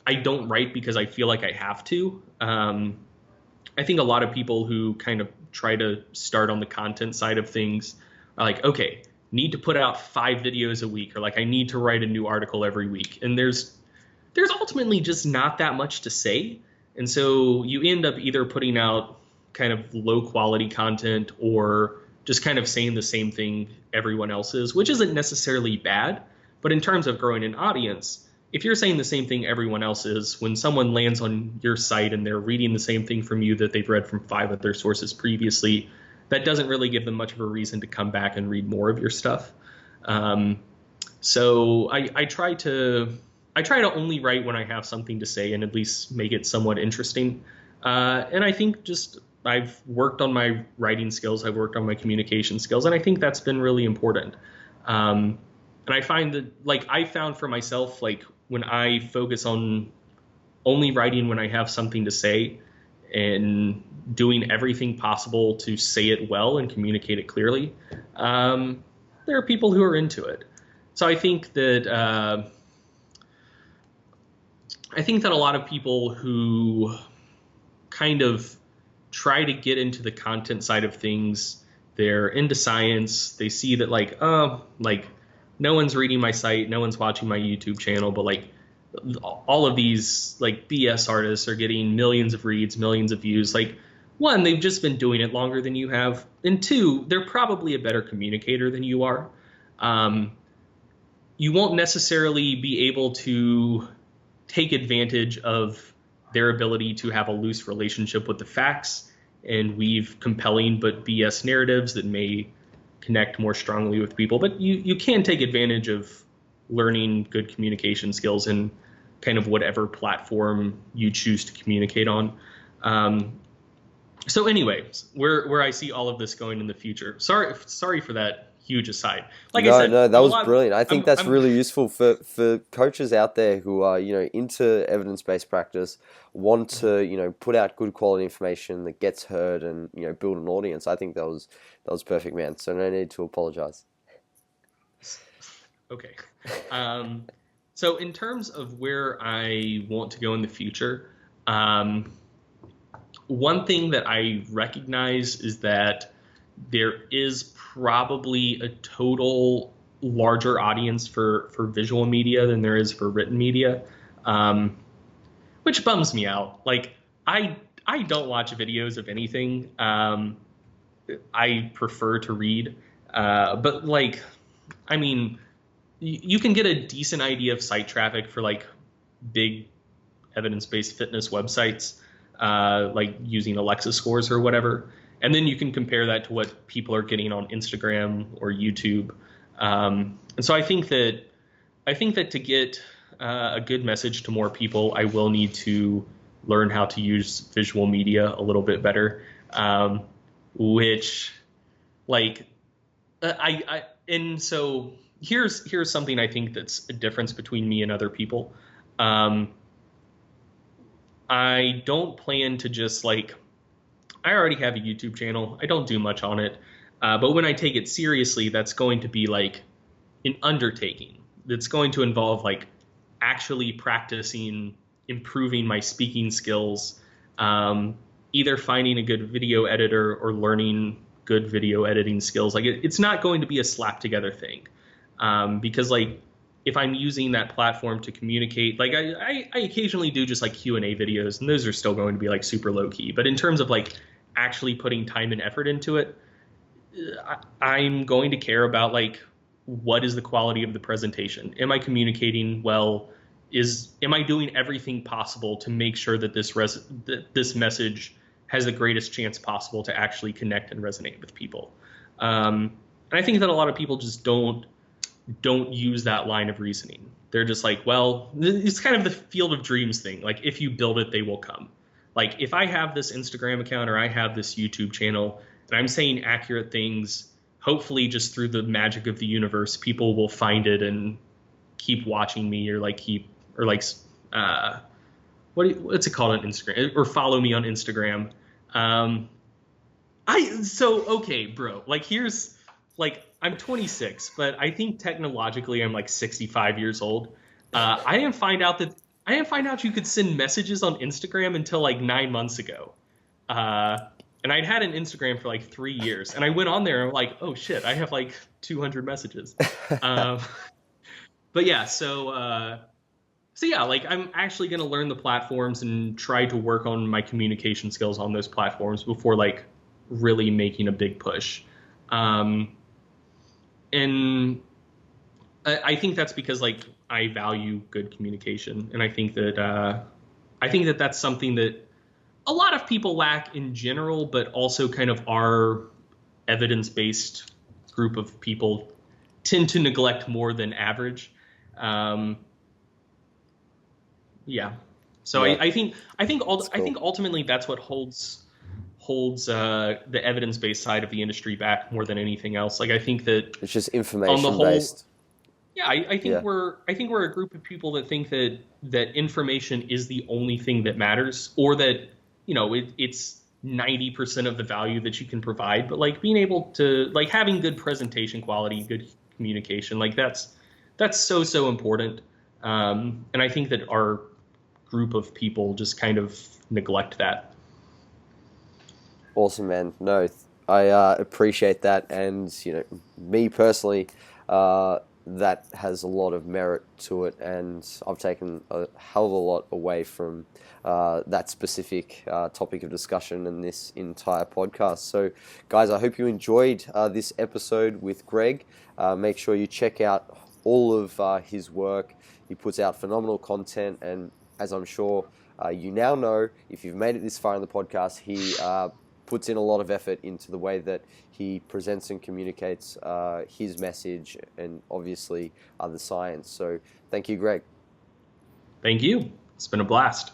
I don't write because I feel like I have to. I think a lot of people who kind of try to start on the content side of things are like, okay, need to put out 5 videos a week, or like I need to write a new article every week. And there's ultimately just not that much to say. And so you end up either putting out kind of low quality content or just kind of saying the same thing everyone else is, which isn't necessarily bad. But in terms of growing an audience, if you're saying the same thing everyone else is, when someone lands on your site and they're reading the same thing from you that they've read from 5 other sources previously, that doesn't really give them much of a reason to come back and read more of your stuff. So I try to only write when I have something to say and at least make it somewhat interesting. And I think just I've worked on my writing skills, I've worked on my communication skills, and I think that's been really important. And I find that, like, I found for myself, like, when I focus on only writing when I have something to say and doing everything possible to say it well and communicate it clearly, there are people who are into it. So I think that a lot of people who kind of try to get into the content side of things, they're into science. They see that like no one's reading my site, no one's watching my YouTube channel, but like all of these like BS artists are getting millions of reads, millions of views. Like, one, they've just been doing it longer than you have, and two, they're probably a better communicator than you are. You won't necessarily be able to take advantage of their ability to have a loose relationship with the facts and weave compelling but BS narratives that may connect more strongly with people. But you can take advantage of learning good communication skills in kind of whatever platform you choose to communicate on. So anyways, where I see all of this going in the future. Sorry for that huge aside. Like I said, no, that was brilliant. I think that's really useful for coaches out there who are, into evidence-based practice, want to, put out good quality information that gets heard and, build an audience. I think that was perfect, man. So no need to apologize. Okay. So in terms of where I want to go in the future, one thing that I recognize is that there is probably a total larger audience for visual media than there is for written media, which bums me out. Like, I don't watch videos of anything. I prefer to read, but like, I mean, you can get a decent idea of site traffic for like big evidence-based fitness websites, like using Alexa scores or whatever. And then you can compare that to what people are getting on Instagram or YouTube. And so I think that to get a good message to more people, I will need to learn how to use visual media a little bit better, which like and so here's something I think that's a difference between me and other people. I don't plan to just like, I already have a YouTube channel. I don't do much on it. But when I take it seriously, that's going to be like an undertaking. That's going to involve like actually practicing, improving my speaking skills, either finding a good video editor or learning good video editing skills. Like it's not going to be a slap together thing. Because like, if I'm using that platform to communicate, like I occasionally do just like Q&A videos, and those are still going to be like super low key. But in terms of like actually putting time and effort into it, I'm going to care about like, what is the quality of the presentation? Am I communicating well? Am I doing everything possible to make sure that this message has the greatest chance possible to actually connect and resonate with people? And I think that a lot of people just don't use that line of reasoning. They're just like, well, it's kind of the field of dreams thing. Like, if you build it, they will come. Like, if I have this Instagram account or I have this YouTube channel and I'm saying accurate things, hopefully just through the magic of the universe, people will find it and keep watching me, or like what's it called on Instagram, or follow me on Instagram. Okay, bro, like here's like, I'm 26, but I think technologically I'm like 65 years old. I didn't find out you could send messages on Instagram until like 9 months ago. And I'd had an Instagram for like 3 years, and I went on there and I'm like, oh shit, I have like 200 messages. But yeah, so yeah, like I'm actually going to learn the platforms and try to work on my communication skills on those platforms before like really making a big push. And I think that's because like I value good communication, and I think that that's something that a lot of people lack in general, but also kind of our evidence-based group of people tend to neglect more than average. Yeah. So yeah. I think ultimately that's what holds the evidence-based side of the industry back more than anything else. Like, I think that it's just information-based. Yeah, I think we're a group of people that think that information is the only thing that matters, or that it's 90% of the value that you can provide, but like being able to like having good presentation quality, good communication, like that's so important. And I think that our group of people just kind of neglect that. Awesome, man. No, I appreciate that, and me personally, that has a lot of merit to it, and I've taken a hell of a lot away from that specific topic of discussion in this entire podcast. So, guys, I hope you enjoyed this episode with Greg. Make sure you check out all of his work. He puts out phenomenal content, and as I'm sure you now know, if you've made it this far in the podcast, he puts in a lot of effort into the way that he presents and communicates his message and obviously the science. So thank you, Greg. Thank you. It's been a blast.